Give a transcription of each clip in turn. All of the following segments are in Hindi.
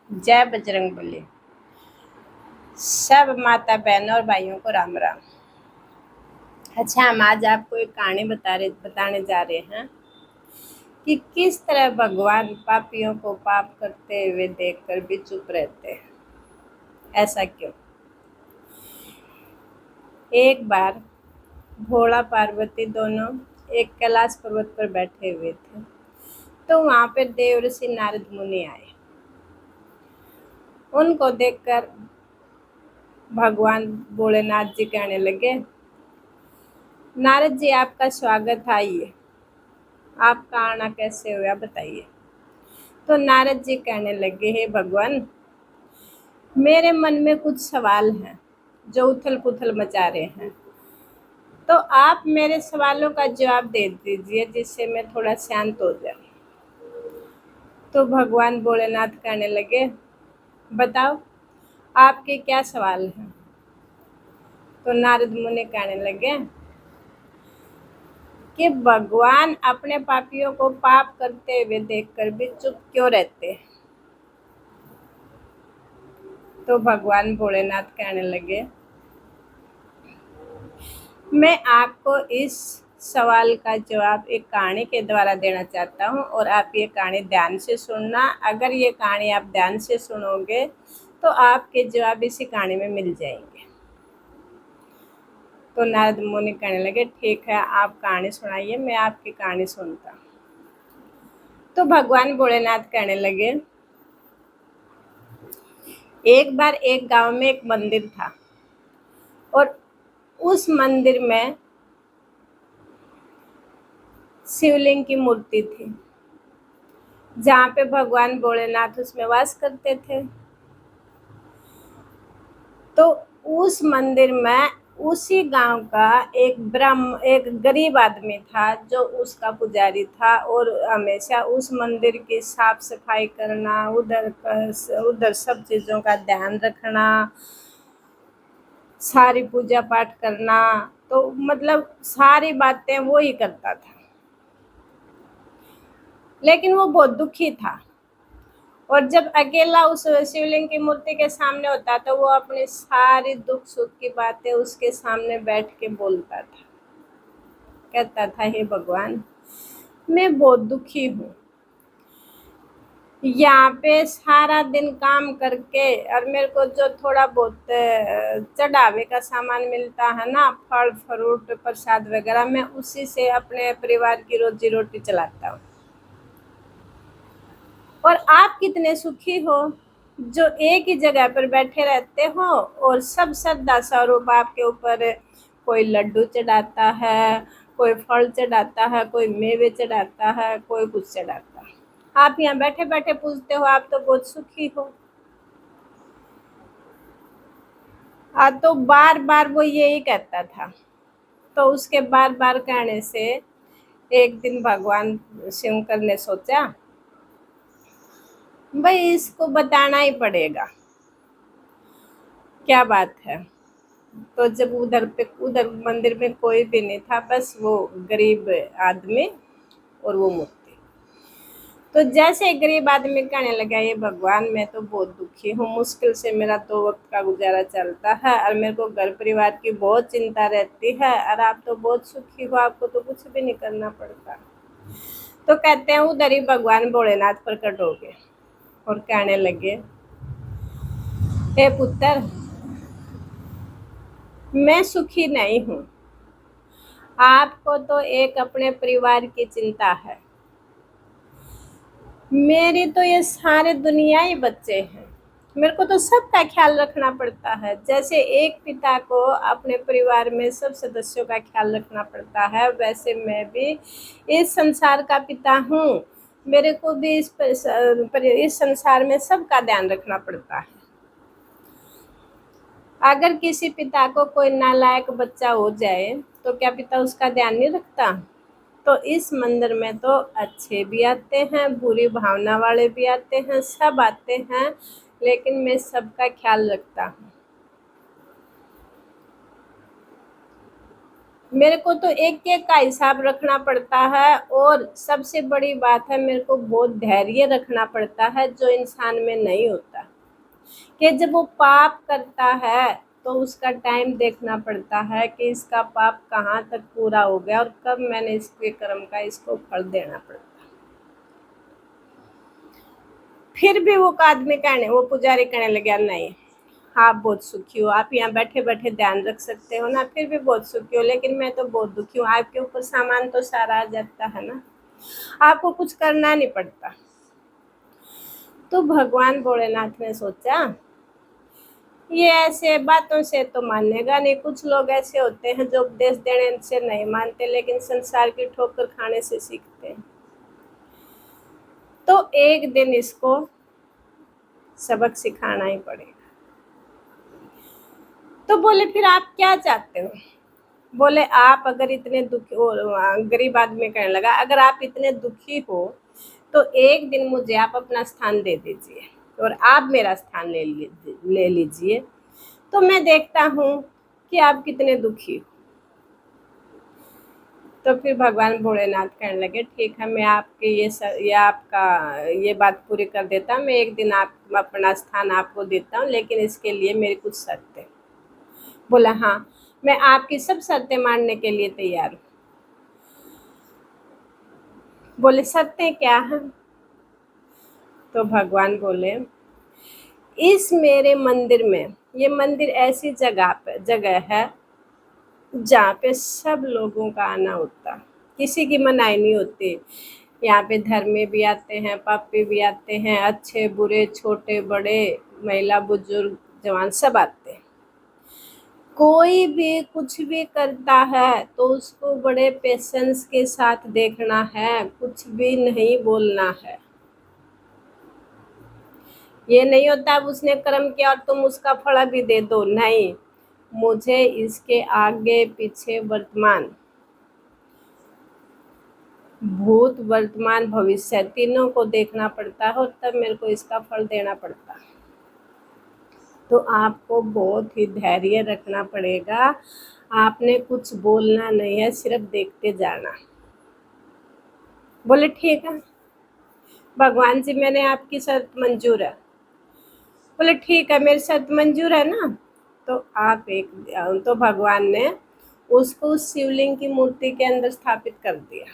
जय बजरंगबली। सब माता बहनों और भाइयों को राम राम। अच्छा, हम आज आपको एक कहानी बताने जा रहे हैं कि किस तरह भगवान पापियों को पाप करते हुए देखकर भी चुप रहते हैं। ऐसा क्यों? एक बार भोला पार्वती दोनों एक कैलाश पर्वत पर बैठे हुए थे, तो वहां पर देवर्षि नारद मुनि आए। उनको देखकर भगवान भोलेनाथ जी कहने लगे, नारद जी आपका स्वागत है, आइए। आपका आना कैसे हुआ बताइए। तो नारद जी कहने लगे, हे भगवान, मेरे मन में कुछ सवाल हैं जो उथल पुथल मचा रहे हैं, तो आप मेरे सवालों का जवाब दे दीजिए जिससे मैं थोड़ा शांत हो जाऊं। तो भगवान भोलेनाथ कहने लगे, बताओ आपके क्या सवाल हैं। तो नारद मुनि कहने लगे कि भगवान अपने पापियों को पाप करते हुए देखकर भी चुप क्यों रहते हैं। तो भगवान भोलेनाथ कहने लगे, मैं आपको इस सवाल का जवाब एक कहानी के द्वारा देना चाहता हूँ और आप ये कहानी ध्यान से सुनना। अगर ये कहानी आप ध्यान से सुनोगे तो आपके जवाब इसी कहानी में मिल जाएंगे। तो नारद मुनि कहने लगे, ठीक है, आप कहानी सुनाइए, मैं आपकी कहानी सुनता। तो भगवान भोलेनाथ कहने लगे, एक बार एक गांव में एक मंदिर था और उस मंदिर में शिवलिंग की मूर्ति थी, जहाँ पे भगवान भोलेनाथ उसमें वास करते थे। तो उस मंदिर में उसी गांव का एक गरीब आदमी था जो उसका पुजारी था और हमेशा उस मंदिर की साफ सफाई करना, उधर सब चीज़ों का ध्यान रखना, सारी पूजा पाठ करना, तो मतलब सारी बातें वो ही करता था। लेकिन वो बहुत दुखी था और जब अकेला उस शिवलिंग की मूर्ति के सामने होता तो वो अपनी सारी दुख सुख की बातें उसके सामने बैठ के बोलता था। कहता था, हे भगवान, मैं बहुत दुखी हूँ, यहाँ पे सारा दिन काम करके और मेरे को जो थोड़ा बहुत चढ़ावे का सामान मिलता है ना, फल फ्रूट प्रसाद वगैरह, मैं उसी से अपने परिवार की रोजी रोटी चलाता हूँ। और आप कितने सुखी हो जो एक ही जगह पर बैठे रहते हो और सब श्रद्धा स्वरूप आपके ऊपर कोई लड्डू चढ़ाता है, कोई फल चढ़ाता है, कोई मेवे चढ़ाता है, कोई कुछ चढ़ाता है। आप यहाँ बैठे बैठे पूछते हो, आप तो बहुत सुखी हो। तो बार बार वो यही कहता था। तो उसके बार बार कहने से एक दिन भगवान शंकर ने सोचा, भाई इसको बताना ही पड़ेगा, क्या बात है। तो जब उधर मंदिर में कोई भी नहीं था, बस वो गरीब आदमी और वो मूर्ति। तो जैसे गरीब आदमी कहने लगा, ये भगवान, मैं तो बहुत दुखी हूँ, मुश्किल से मेरा 2 वक्त का गुजारा चलता है और मेरे को घर परिवार की बहुत चिंता रहती है और आप तो बहुत सुखी हो, आपको तो कुछ भी नहीं करना पड़ता। तो कहते हैं उधर ही भगवान भोलेनाथ प्रकट हो गए और कहने लगे, हे पुत्र, मैं सुखी नहीं हूँ, आपको तो एक अपने परिवार की चिंता है, मेरी तो ये सारे दुनिया ही बच्चे हैं, मेरे को तो सबका ख्याल रखना पड़ता है। जैसे एक पिता को अपने परिवार में सब सदस्यों का ख्याल रखना पड़ता है, वैसे मैं भी इस संसार का पिता हूँ, मेरे को भी इस संसार में सबका ध्यान रखना पड़ता है। अगर किसी पिता को कोई नालायक बच्चा हो जाए तो क्या पिता उसका ध्यान नहीं रखता? तो इस मंदिर में तो अच्छे भी आते हैं, बुरी भावना वाले भी आते हैं, सब आते हैं, लेकिन मैं सबका ख्याल रखता हूँ। मेरे को तो एक एक का हिसाब रखना पड़ता है और सबसे बड़ी बात है, मेरे को बहुत धैर्य रखना पड़ता है जो इंसान में नहीं होता। कि जब वो पाप करता है तो उसका टाइम देखना पड़ता है कि इसका पाप कहाँ तक पूरा हो गया और कब मैंने इसके कर्म का इसको फल देना पड़ता। फिर भी वो आदमी कहने, वो पुजारी कहने लगा, नहीं आप बहुत सुखी हो, आप यहाँ बैठे बैठे ध्यान रख सकते हो ना, फिर भी बहुत सुखी हो, लेकिन मैं तो बहुत दुखी हूँ, आपके ऊपर सामान तो सारा आ जाता है ना, आपको कुछ करना नहीं पड़ता। तो भगवान भोलेनाथ ने सोचा ये ऐसे बातों से तो मानेगा नहीं, कुछ लोग ऐसे होते हैं जो उपदेश देने से नहीं मानते लेकिन संसार की ठोकर खाने से सीखते हैं। तो एक दिन इसको सबक सिखाना ही पड़ेगा। तो बोले फिर आप क्या चाहते हो? बोले आप अगर इतने दुखी, और गरीब आदमी कहने लगा, अगर आप इतने दुखी हो तो एक दिन मुझे आप अपना स्थान दे दीजिए और आप मेरा स्थान ले लीजिए, तो मैं देखता हूँ कि आप कितने दुखी हो। तो फिर भगवान भोलेनाथ कहने लगे, ठीक है, मैं आपके ये आपका ये बात पूरी कर देता हूँ, मैं एक दिन आप अपना स्थान आपको देता हूँ, लेकिन इसके लिए मेरी कुछ शर्तें। बोला हाँ, मैं आपकी सब शर्तें मानने के लिए तैयार हूँ। बोले शर्तें क्या हैं? तो भगवान बोले, इस मेरे मंदिर में, ये मंदिर ऐसी जगह है जहाँ पे सब लोगों का आना होता, किसी की मनाही नहीं होती। यहाँ पे धर्मी भी आते हैं, पापी भी आते हैं, अच्छे बुरे, छोटे बड़े, महिला बुजुर्ग जवान सब आते हैं। कोई भी कुछ भी करता है तो उसको बड़े पेशेंस के साथ देखना है, कुछ भी नहीं बोलना है। ये नहीं होता अब उसने कर्म किया और तुम उसका फल भी दे दो, नहीं, मुझे इसके आगे पीछे वर्तमान, भूत वर्तमान भविष्य तीनों को देखना पड़ता है और तब मेरे को इसका फल देना पड़ता है। तो आपको बहुत ही धैर्य रखना पड़ेगा, आपने कुछ बोलना नहीं है, सिर्फ देखते जाना। बोले ठीक है भगवान जी, मैंने आपकी शर्त मंजूर है। बोले ठीक है, मेरी शर्त मंजूर है ना, तो आप एक, तो भगवान ने उसको उस शिवलिंग की मूर्ति के अंदर स्थापित कर दिया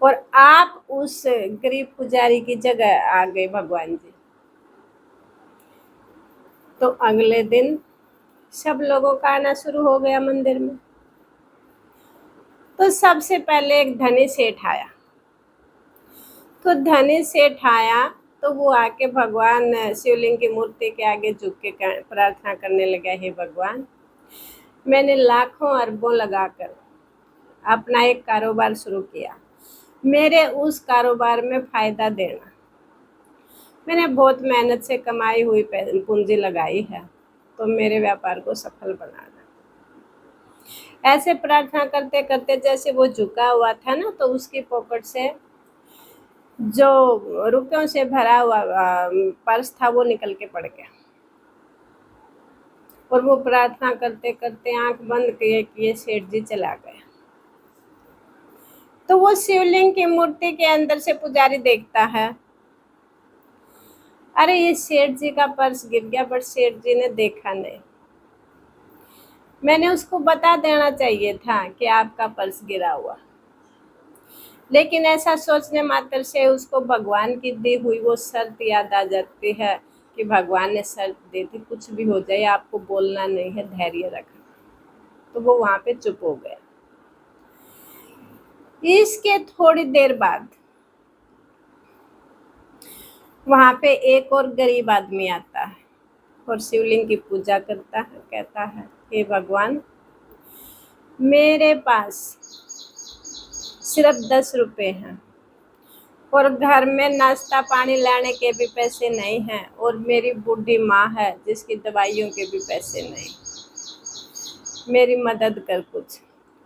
और आप उस गरीब पुजारी की जगह आ गए भगवान जी। तो अगले दिन सब लोगों का आना शुरू हो गया मंदिर में। तो सबसे पहले एक धनी सेठ आया। तो धनी सेठ आया तो वो आके भगवान शिवलिंग की मूर्ति के आगे झुक के प्रार्थना करने लगा, हे भगवान, मैंने लाखों अरबों लगाकर अपना एक कारोबार शुरू किया, मेरे उस कारोबार में फ़ायदा देना, मैंने बहुत मेहनत से कमाई हुई पूंजी लगाई है, तो मेरे व्यापार को सफल बनाना। ऐसे प्रार्थना करते करते जैसे वो झुका हुआ था ना, तो उसकी पॉकेट से जो रुपयों से भरा हुआ पर्स था वो निकल के पड़ गया और वो प्रार्थना करते करते आंख बंद किए सेठ जी चला गया। तो वो शिवलिंग की मूर्ति के अंदर से पुजारी देखता है, अरे ये सेठ जी का पर्स गिर गया, बट सेठ जी ने देखा नहीं। मैंने उसको बता देना चाहिए था कि आपका पर्स गिरा हुआ, लेकिन ऐसा सोचने मात्र से उसको भगवान की दी हुई वो शर्त याद आ जाती है कि भगवान ने शर्त दी थी, कुछ भी हो जाए आपको बोलना नहीं है, धैर्य रखना। तो वो वहां पे चुप हो गया। इसके थोड़ी देर बाद वहां पे एक और गरीब आदमी आता है और शिवलिंग की पूजा करता है, कहता है, हे भगवान, मेरे पास सिर्फ 10 रुपए हैं और घर में नाश्ता पानी लाने के भी पैसे नहीं हैं और मेरी बूढ़ी माँ है जिसकी दवाइयों के भी पैसे नहीं, मेरी मदद कर, कुछ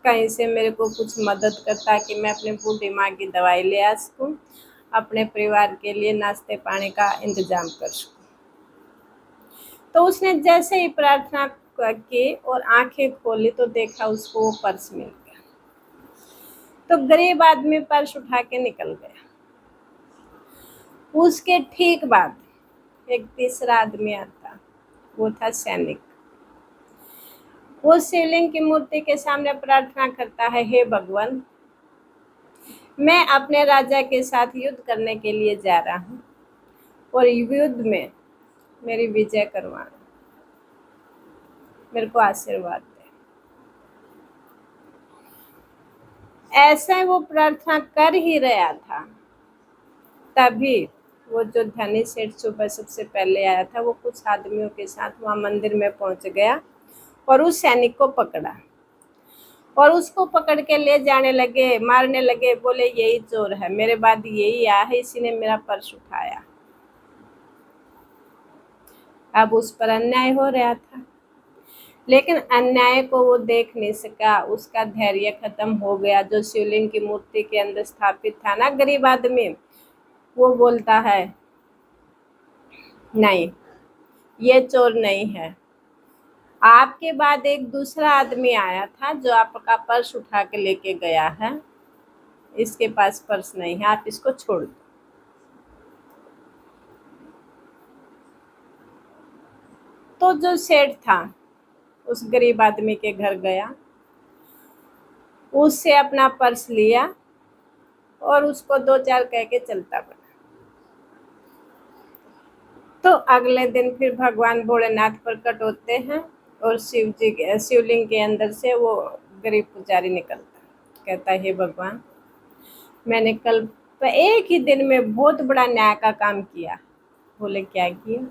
कहीं से मेरे को कुछ मदद कर ताकि मैं अपनी बूढ़ी माँ की दवाई ले आ सकूँ, अपने परिवार के लिए नाश्ते पानी का इंतजाम कर सकूँ। तो उसने जैसे ही प्रार्थना की और आंखें खोली तो देखा उसको वो पर्स मिल गया। तो गरीब आदमी पर्स उठा के निकल गया। उसके ठीक बाद एक तीसरा आदमी आता, वो था सैनिक। वो शिवलिंग की मूर्ति के सामने प्रार्थना करता है, हे भगवान, मैं अपने राजा के साथ युद्ध करने के लिए जा रहा हूँ और युद्ध में मेरी विजय करवाना, मेरे को आशीर्वाद दे। ऐसा वो प्रार्थना कर ही रहा था, तभी वो जो धनी सेठ सुबह सबसे पहले आया था, वो कुछ आदमियों के साथ वहां मंदिर में पहुंच गया और उस सैनिक को पकड़ा और उसको पकड़ के ले जाने लगे, मारने लगे। बोले यही चोर है, मेरे बाद यही आया है, इसी ने मेरा पर्स उठाया। अब उस पर अन्याय हो रहा था, लेकिन अन्याय को वो देख नहीं सका, उसका धैर्य खत्म हो गया। जो शिवलिंग की मूर्ति के अंदर स्थापित था ना गरीब आदमी, वो बोलता है नहीं, ये चोर नहीं है। आपके बाद एक दूसरा आदमी आया था जो आपका पर्स उठा के लेके गया है, इसके पास पर्स नहीं है, आप इसको छोड़ दो। तो जो सेठ था उस गरीब आदमी के घर गया, उससे अपना पर्स लिया और उसको दो चार कह के चलता बना। तो अगले दिन फिर भगवान भोलेनाथ प्रकट होते हैं और शिवलिंग के अंदर से वो गरीब पुजारी निकलता, कहता है, हे भगवान, मैंने कल एक ही दिन में बहुत बड़ा न्याय का काम किया। बोले क्या किया?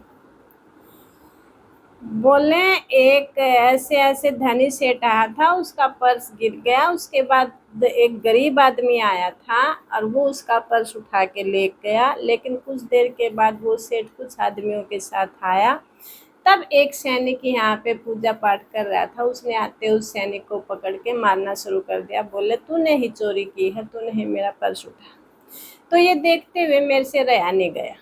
बोले एक ऐसे ऐसे धनी सेठ आया था, उसका पर्स गिर गया, उसके बाद एक गरीब आदमी आया था और वो उसका पर्स उठा के ले गया। लेकिन कुछ देर के बाद वो सेठ कुछ आदमियों के साथ आया, तब एक सैनिक यहाँ पे पूजा पाठ कर रहा था, उसने आते उस सैनिक को पकड़ के मारना शुरू कर दिया। बोले तूने ही चोरी की है, तूने ही मेरा पर्स उठा। तो ये देखते हुए मेरे से रहा नहीं गया,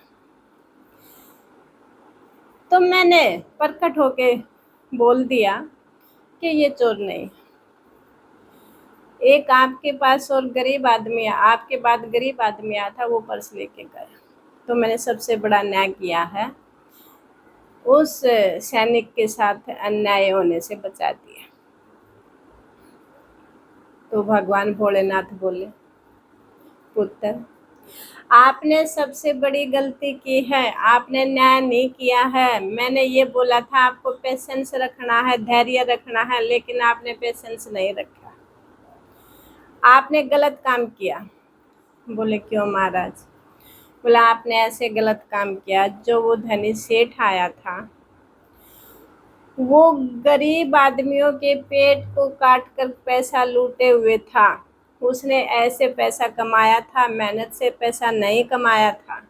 तो मैंने प्रकट होके बोल दिया कि ये चोर नहीं। एक आपके पास और गरीब आदमी, आपके बाद गरीब आदमी आया था, वो पर्स लेके गया। तो मैंने सबसे बड़ा न्याय किया है, उस सैनिक के साथ अन्याय होने से बचा दिया। तो भगवान भोलेनाथ बोले, पुत्र, आपने सबसे बड़ी गलती की है, आपने न्याय नहीं किया है। मैंने ये बोला था आपको पेशेंस रखना है, धैर्य रखना है, लेकिन आपने पेशेंस नहीं रखा, आपने गलत काम किया। बोले क्यों महाराज? बोला आपने ऐसे गलत काम किया, जो वो धनी सेठ आया था, वो गरीब आदमियों के पेट को काट कर पैसा लूटे हुए था। उसने ऐसे पैसा कमाया था, मेहनत से पैसा नहीं कमाया था,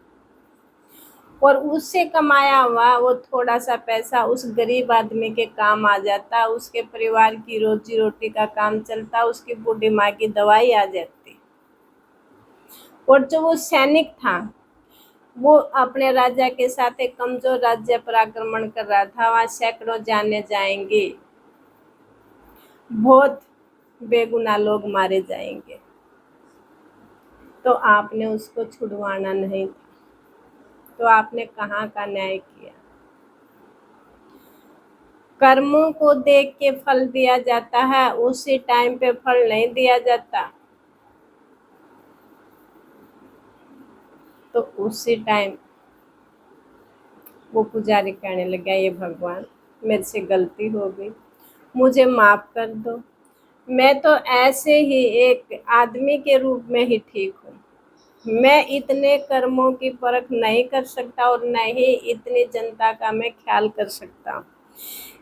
और उससे कमाया हुआ वो थोड़ा सा पैसा उस गरीब आदमी के काम आ जाता, उसके परिवार की रोजी रोटी का काम चलता, उसकी बूढ़ी माँ की दवाई आ जाती। और जो वो सैनिक था, वो अपने राजा के साथ एक कमजोर राज्य पर आक्रमण कर रहा था, वहां सैकड़ों जाने जाएंगे, बहुत बेगुनाह लोग मारे जाएंगे, तो आपने उसको छुड़वाना नहीं था, तो आपने कहाँ का न्याय किया? कर्मों को देख के फल दिया जाता है, उसी टाइम पे फल नहीं दिया जाता। तो उसी टाइम वो पुजारी कहने लगा, ये भगवान, मेरे से गलती हो गई, मुझे माफ कर दो, मैं तो ऐसे ही एक आदमी के रूप में ही ठीक हूँ, मैं इतने कर्मों की परख नहीं कर सकता और न ही इतनी जनता का मैं ख्याल कर सकता हूँ।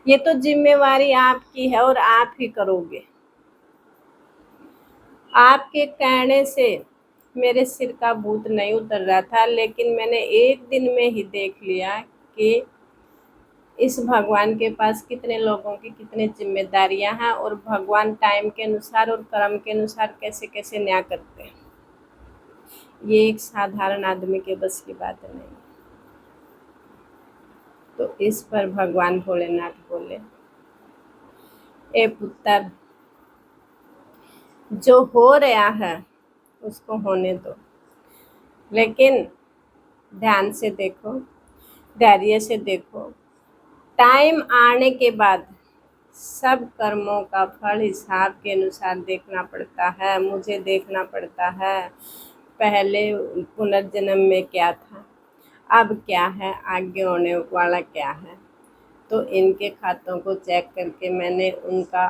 ये तो जिम्मेवारी आपकी है और आप ही करोगे। आपके कहने से मेरे सिर का भूत नहीं उतर रहा था, लेकिन मैंने एक दिन में ही देख लिया कि इस भगवान के पास कितने लोगों की कितनी जिम्मेदारियां हैं, और भगवान टाइम के अनुसार और कर्म के अनुसार कैसे कैसे न्याय करते हैं। ये एक साधारण आदमी के बस की बात नहीं। तो इस पर भगवान भोलेनाथ बोले, ए पुत्र, जो हो रहा है उसको होने दो, लेकिन ध्यान से देखो, धैर्य से देखो। टाइम आने के बाद सब कर्मों का फल हिसाब के अनुसार देखना पड़ता है। मुझे देखना पड़ता है पहले पुनर्जन्म में क्या था, अब क्या है, आगे होने वाला क्या है। तो इनके खातों को चेक करके मैंने उनका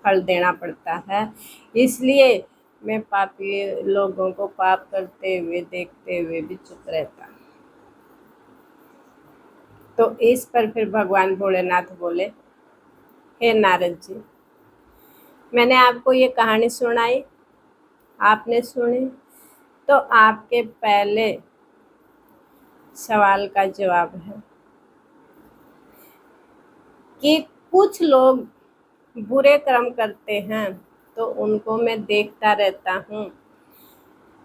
फल देना पड़ता है। इसलिए मैं पापी लोगों को पाप करते हुए देखते हुए भी चुप रहता। तो इस पर फिर भगवान भोलेनाथ बोले, हे नारद जी, मैंने आपको ये कहानी सुनाई, आपने सुनी, तो आपके पहले सवाल का जवाब है कि कुछ लोग बुरे कर्म करते हैं तो उनको मैं देखता रहता हूँ।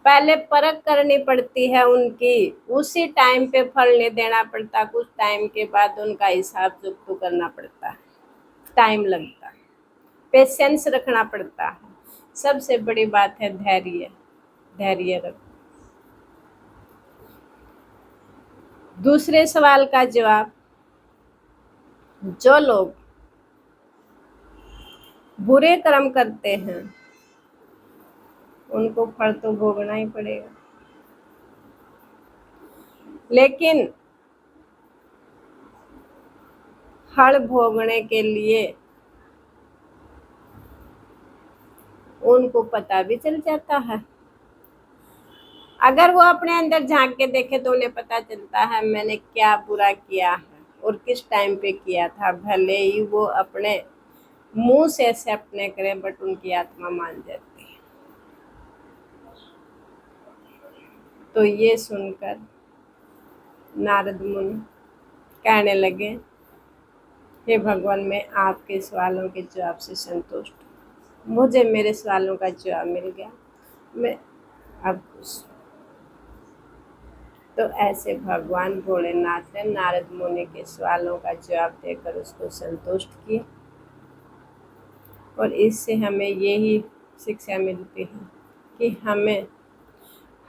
पहले परख करनी पड़ती है उनकी, उसी टाइम पे फल नहीं देना पड़ता, कुछ टाइम के बाद उनका हिसाब चुकता करना पड़ता है, टाइम लगता है, पेशेंस रखना पड़ता है। सबसे बड़ी बात है धैर्य, धैर्य रखो। दूसरे सवाल का जवाब, जो लोग बुरे कर्म करते हैं उनको फल तो भोगना ही पड़ेगा, लेकिन फल भोगने के लिए उनको पता भी चल जाता है। अगर वो अपने अंदर झांक के देखे तो उन्हें पता चलता है मैंने क्या बुरा किया है और किस टाइम पे किया था। भले ही वो अपने मुंह से एक्सेप्ट नहीं करें, बट उनकी आत्मा मान जाती है। तो ये सुनकर नारद मुनि कहने लगे, हे भगवान, मैं आपके सवालों के जवाब से संतुष्ट हूँ। मुझे मेरे सवालों का जवाब मिल गया, मैं अब खुश हूँ। तो ऐसे भगवान भोलेनाथ ने नारद मुनि के सवालों का जवाब देकर उसको संतुष्ट किया। और इससे हमें यही शिक्षा मिलती है कि हमें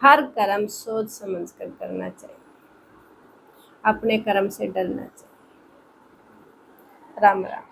हर कर्म सोच समझ कर करना चाहिए, अपने कर्म से डरना चाहिए। राम राम।